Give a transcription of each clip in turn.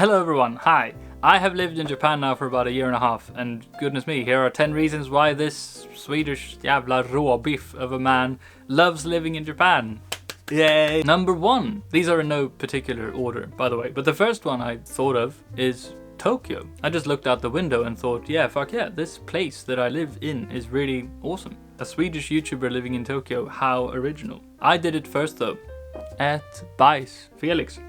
Hello everyone, hi. I have lived in Japan now for about a year and a half, and goodness me, here are 10 reasons why this Swedish jävla råbiff of a man loves living in Japan. Yay! Number 1. These are in no particular order, by the way, but the first one I thought of is Tokyo. I just looked out the window and thought, yeah, fuck yeah, this place that I live in is really awesome. A Swedish YouTuber living in Tokyo, how original. I did it first though. At Bajs Felix.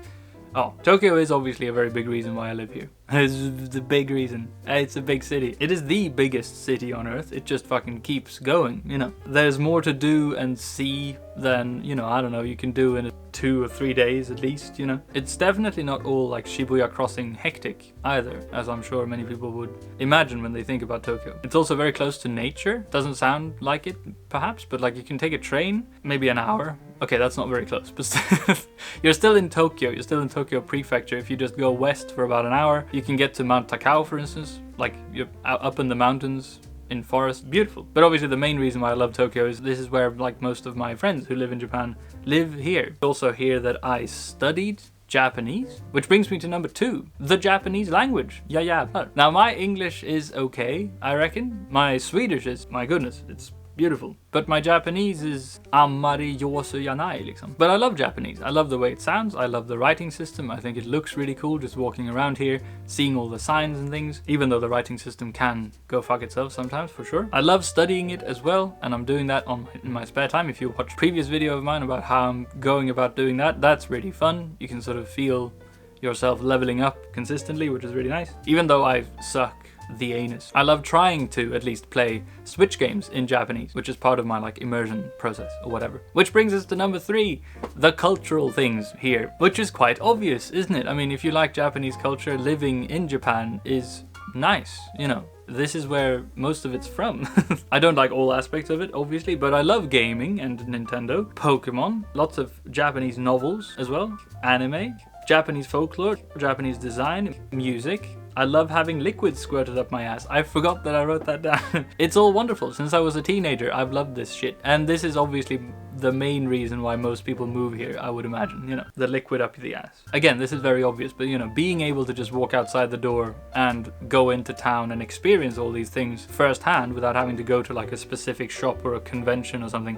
Oh, Tokyo is obviously a very big reason why I live here. It's the big reason. It's a big city. It is the biggest city on earth. It just fucking keeps going, you know. There's more to do and see than, you know, I don't know, you can do in 2 or 3 days at least, you know. It's definitely not all like Shibuya Crossing hectic either, as I'm sure many people would imagine when they think about Tokyo. It's also very close to nature. Doesn't sound like it, perhaps, but like you can take a train, maybe an hour. Okay, that's not very close, but you're still in Tokyo. You're still in Tokyo Prefecture. If you just go west for about an hour, you can get to Mount Takao, for instance. Like, you're up in the mountains, in forest. Beautiful. But obviously the main reason why I love Tokyo is this is where, like, most of my friends who live in Japan live here. Also here that I studied Japanese, which brings me to number 2, the Japanese language. Yeah. Now, my English is okay, I reckon. My Swedish is, my goodness, it's beautiful. But my Japanese is ammari yosu yanai, liksom. But I love Japanese. I love the way it sounds. I love the writing system. I think it looks really cool just walking around here, seeing all the signs and things, even though the writing system can go fuck itself sometimes, for sure. I love studying it as well, and I'm doing that in my spare time. If you watch a previous video of mine about how I'm going about doing that, that's really fun. You can sort of feel yourself leveling up consistently, which is really nice. Even though I suck the anus, I love trying to at least play Switch games in Japanese, which is part of my like immersion process or whatever. Which brings us to number 3, the cultural things here, which is quite obvious, isn't it? I mean, if you like Japanese culture, living in Japan is nice, you know. This is where most of it's from. I don't like all aspects of it, obviously, but I love gaming and Nintendo, Pokemon, lots of Japanese novels as well, anime, Japanese folklore, Japanese design, music. I love having liquid squirted up my ass. I forgot that I wrote that down. It's all wonderful. Since I was a teenager, I've loved this shit. And this is obviously the main reason why most people move here, I would imagine, you know, the liquid up the ass. Again, this is very obvious, but you know, being able to just walk outside the door and go into town and experience all these things firsthand without having to go to like a specific shop or a convention or something,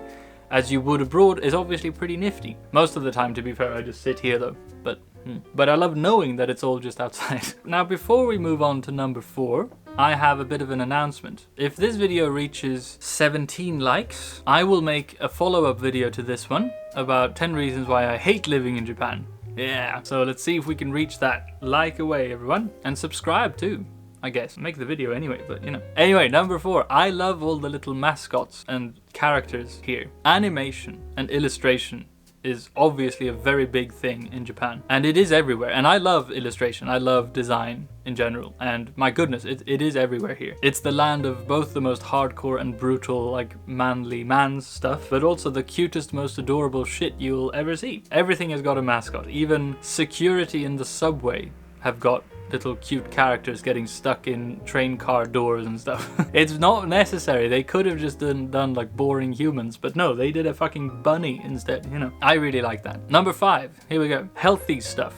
as you would abroad, is obviously pretty nifty. Most of the time, to be fair, I just sit here though, but I love knowing that it's all just outside. Now, before we move on to number 4, I have a bit of an announcement. If this video reaches 17 likes, I will make a follow-up video to this one about 10 reasons why I hate living in Japan. Yeah, so let's see if we can reach that. Like away, everyone, and subscribe too. I guess. Make the video anyway, but you know. Anyway, number 4. I love all the little mascots and characters here. Animation and illustration is obviously a very big thing in Japan. And it is everywhere. And I love illustration. I love design in general. And my goodness, it is everywhere here. It's the land of both the most hardcore and brutal, like manly man's stuff, but also the cutest, most adorable shit you'll ever see. Everything has got a mascot. Even security in the subway have got little cute characters getting stuck in train car doors and stuff. It's not necessary. They could have just done like boring humans, but no, they did a fucking bunny instead, you know. I really like that. Number 5, here we go. Healthy stuff.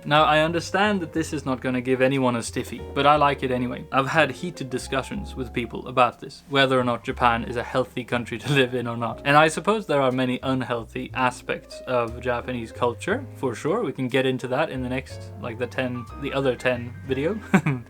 Now, I understand that this is not going to give anyone a stiffy, but I like it anyway. I've had heated discussions with people about this, whether or not Japan is a healthy country to live in or not. And I suppose there are many unhealthy aspects of Japanese culture, for sure. We can get into that in the next, like the other 10 video.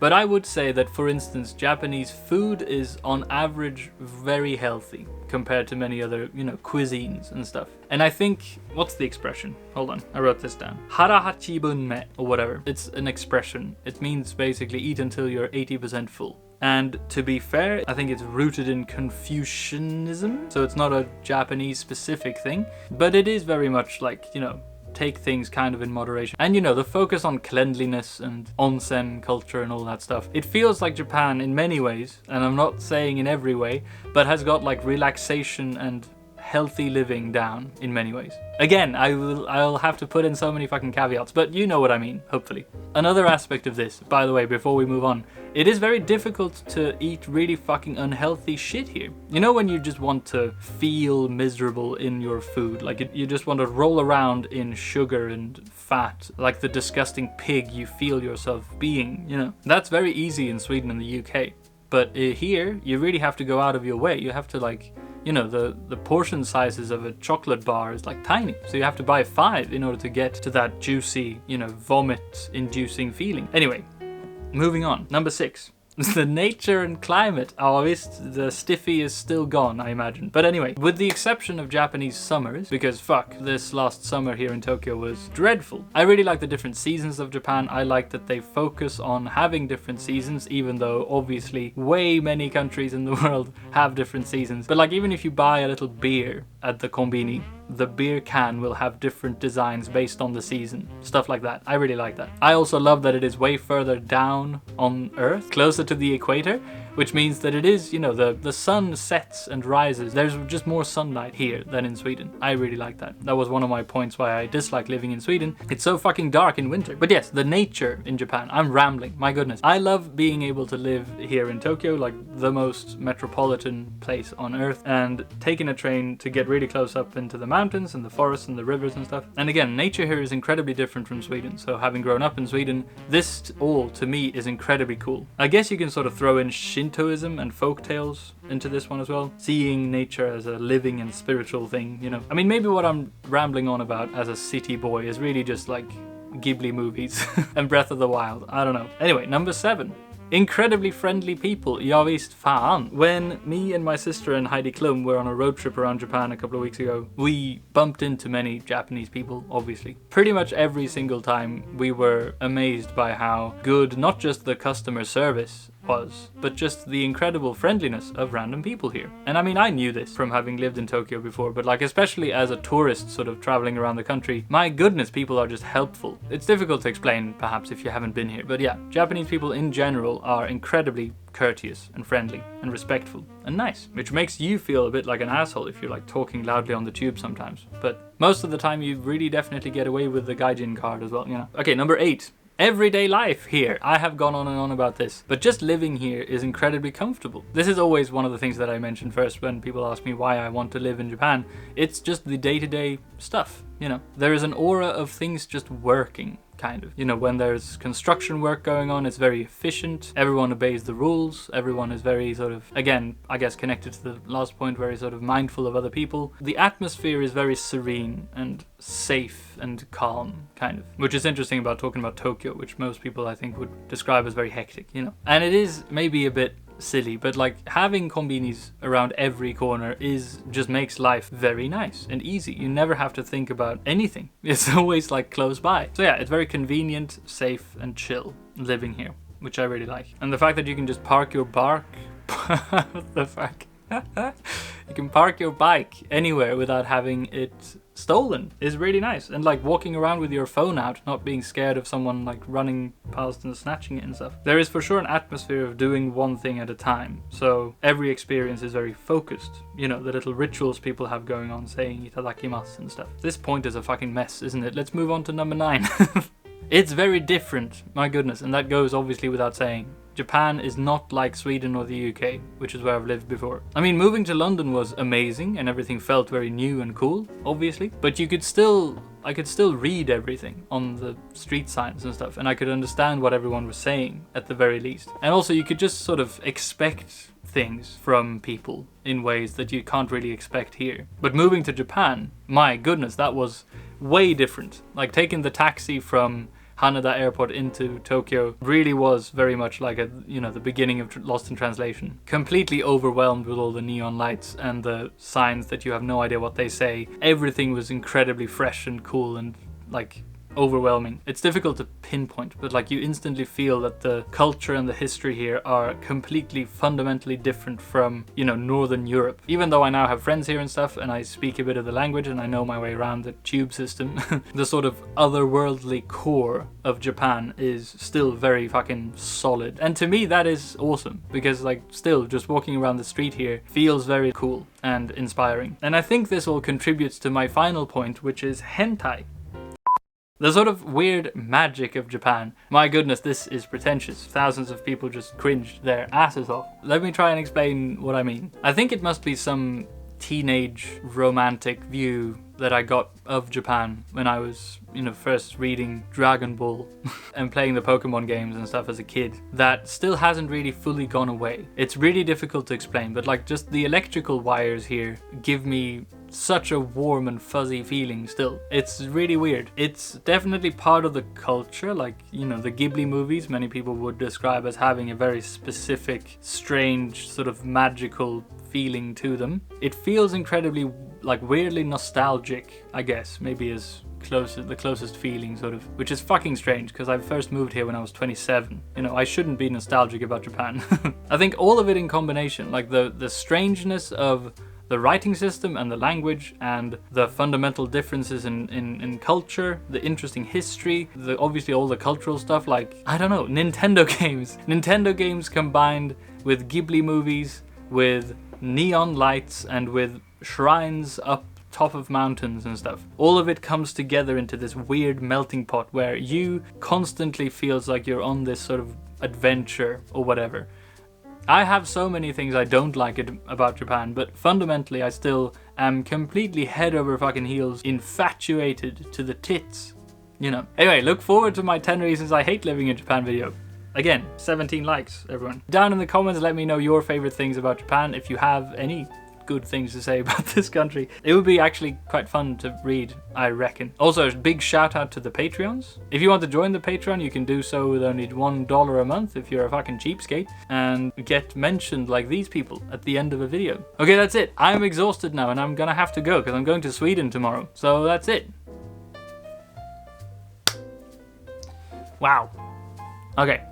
But I would say that, for instance, Japanese food is on average very healthy compared to many other, you know, cuisines and stuff. And I think, what's the expression? Hold on, I wrote this down. Hara hachibunme, or whatever. It's an expression. It means basically eat until you're 80% full. And to be fair, I think it's rooted in Confucianism, so it's not a Japanese specific thing, but it is very much like, you know, take things kind of in moderation. And you know, the focus on cleanliness and onsen culture and all that stuff. It feels like Japan in many ways, and I'm not saying in every way, but has got like relaxation and healthy living down in many ways. Again, I'll have to put in so many fucking caveats, but you know what I mean, hopefully. Another aspect of this, by the way, before we move on, it is very difficult to eat really fucking unhealthy shit here. You know when you just want to feel miserable in your food, like you just want to roll around in sugar and fat, like the disgusting pig you feel yourself being, you know? That's very easy in Sweden and the UK. But here, you really have to go out of your way. You have to like, you know, the portion sizes of a chocolate bar is like tiny. So you have to buy 5 in order to get to that juicy, you know, vomit-inducing feeling. Anyway, moving on. Number 6. The nature and climate. Oh, the stiffy is still gone, I imagine. But anyway, with the exception of Japanese summers, because fuck, this last summer here in Tokyo was dreadful. I really like the different seasons of Japan. I like that they focus on having different seasons, even though obviously way many countries in the world have different seasons. But like even if you buy a little beer at the konbini, the beer can will have different designs based on the season. Stuff like that. I really like that. I also love that it is way further down on Earth, closer to the equator, which means that it is, you know, the sun sets and rises. There's just more sunlight here than in Sweden. I really like that. That was one of my points why I dislike living in Sweden. It's so fucking dark in winter. But yes, the nature in Japan. I'm rambling. My goodness. I love being able to live here in Tokyo, like the most metropolitan place on Earth, and taking a train to get really close up into the mountains and the forests and the rivers and stuff. And again, nature here is incredibly different from Sweden. So having grown up in Sweden, this all to me is incredibly cool. I guess you can sort of throw in Shintoism and folk tales into this one as well. Seeing nature as a living and spiritual thing, you know. I mean, maybe what I'm rambling on about as a city boy is really just like Ghibli movies and Breath of the Wild. I don't know. Anyway, number 7. Incredibly friendly people, ja visst fan. When me and my sister and Heidi Klum were on a road trip around Japan a couple of weeks ago, we bumped into many Japanese people, obviously. Pretty much every single time we were amazed by how good not just the customer service was, but just the incredible friendliness of random people here. And I mean, I knew this from having lived in Tokyo before, but like especially as a tourist sort of traveling around the country, my goodness, people are just helpful. It's difficult to explain perhaps if you haven't been here, but yeah, Japanese people in general are incredibly courteous and friendly and respectful and nice, which makes you feel a bit like an asshole if you're like talking loudly on the tube sometimes. But most of the time you really definitely get away with the gaijin card as well, you know. Okay, number 8. Everyday life here. I have gone on and on about this, but just living here is incredibly comfortable. This is always one of the things that I mention first when people ask me why I want to live in Japan. It's just the day-to-day stuff, you know. There is an aura of things just working, kind of. You know, when there's construction work going on, it's very efficient. Everyone obeys the rules. Everyone is very sort of, again, I guess connected to the last point, very sort of mindful of other people. The atmosphere is very serene and safe and calm, kind of. Which is interesting about talking about Tokyo, which most people I think would describe as very hectic, you know. And it is maybe a bit silly, but like having konbinis around every corner just makes life very nice and easy. You never have to think about anything. It's always like close by. So yeah, it's very convenient, safe and chill living here, which I really like. And the fact that you can just park your what the fuck? You can park your bike anywhere without having it stolen is really nice. And like walking around with your phone out, not being scared of someone like running past and snatching it and stuff. There is for sure an atmosphere of doing one thing at a time. So every experience is very focused. You know, the little rituals people have going on, saying itadakimasu and stuff. This point is a fucking mess, isn't it? Let's move on to number 9. It's very different, my goodness, and that goes obviously without saying. Japan is not like Sweden or the UK, which is where I've lived before. I mean, moving to London was amazing and everything felt very new and cool, obviously. But I could still read everything on the street signs and stuff, and I could understand what everyone was saying at the very least. And also you could just sort of expect things from people in ways that you can't really expect here. But moving to Japan, my goodness, that was way different. Like taking the taxi from Haneda Airport into Tokyo really was very much like the beginning of Lost in Translation. Completely overwhelmed with all the neon lights and the signs that you have no idea what they say. Everything was incredibly fresh and cool and like overwhelming. It's difficult to pinpoint, but like you instantly feel that the culture and the history here are completely fundamentally different from, you know, Northern Europe. Even though I now have friends here and stuff and I speak a bit of the language and I know my way around the tube system, the sort of otherworldly core of Japan is still very fucking solid. And to me that is awesome, because like still just walking around the street here feels very cool and inspiring. And I think this all contributes to my final point, which is hentai. The sort of weird magic of Japan. My goodness, this is pretentious. Thousands of people just cringed their asses off. Let me try and explain what I mean. I think it must be some teenage romantic view that I got of Japan when I was, you know, first reading Dragon Ball and playing the Pokemon games and stuff as a kid, that still hasn't really fully gone away. It's really difficult to explain, but like just the electrical wires here give me such a warm and fuzzy feeling still. It's really weird. It's definitely part of the culture, like, you know, the Ghibli movies many people would describe as having a very specific, strange, sort of magical feeling to them. It feels incredibly, like, weirdly nostalgic, I guess, maybe as the closest feeling, sort of, which is fucking strange because I first moved here when I was 27. You know, I shouldn't be nostalgic about Japan. I think all of it in combination, like the strangeness of the writing system and the language and the fundamental differences in culture, the interesting history, obviously all the cultural stuff, like, I don't know, Nintendo games. Nintendo games combined with Ghibli movies, with neon lights and with shrines up top of mountains and stuff. All of it comes together into this weird melting pot where you constantly feels like you're on this sort of adventure or whatever. I have so many things I don't like about Japan, but fundamentally I still am completely head over fucking heels infatuated to the tits, you know. Anyway, look forward to my 10 reasons I hate living in Japan video. Again, 17 likes, everyone. Down in the comments, let me know your favorite things about Japan, if you have any good things to say about this country. It would be actually quite fun to read, I reckon. Also, a big shout out to the Patreons. If you want to join the Patreon, you can do so with only $1 a month if you're a fucking cheapskate, and get mentioned like these people at the end of a video. Okay, that's it. I'm exhausted now and I'm gonna have to go because I'm going to Sweden tomorrow. So that's it. Wow. Okay.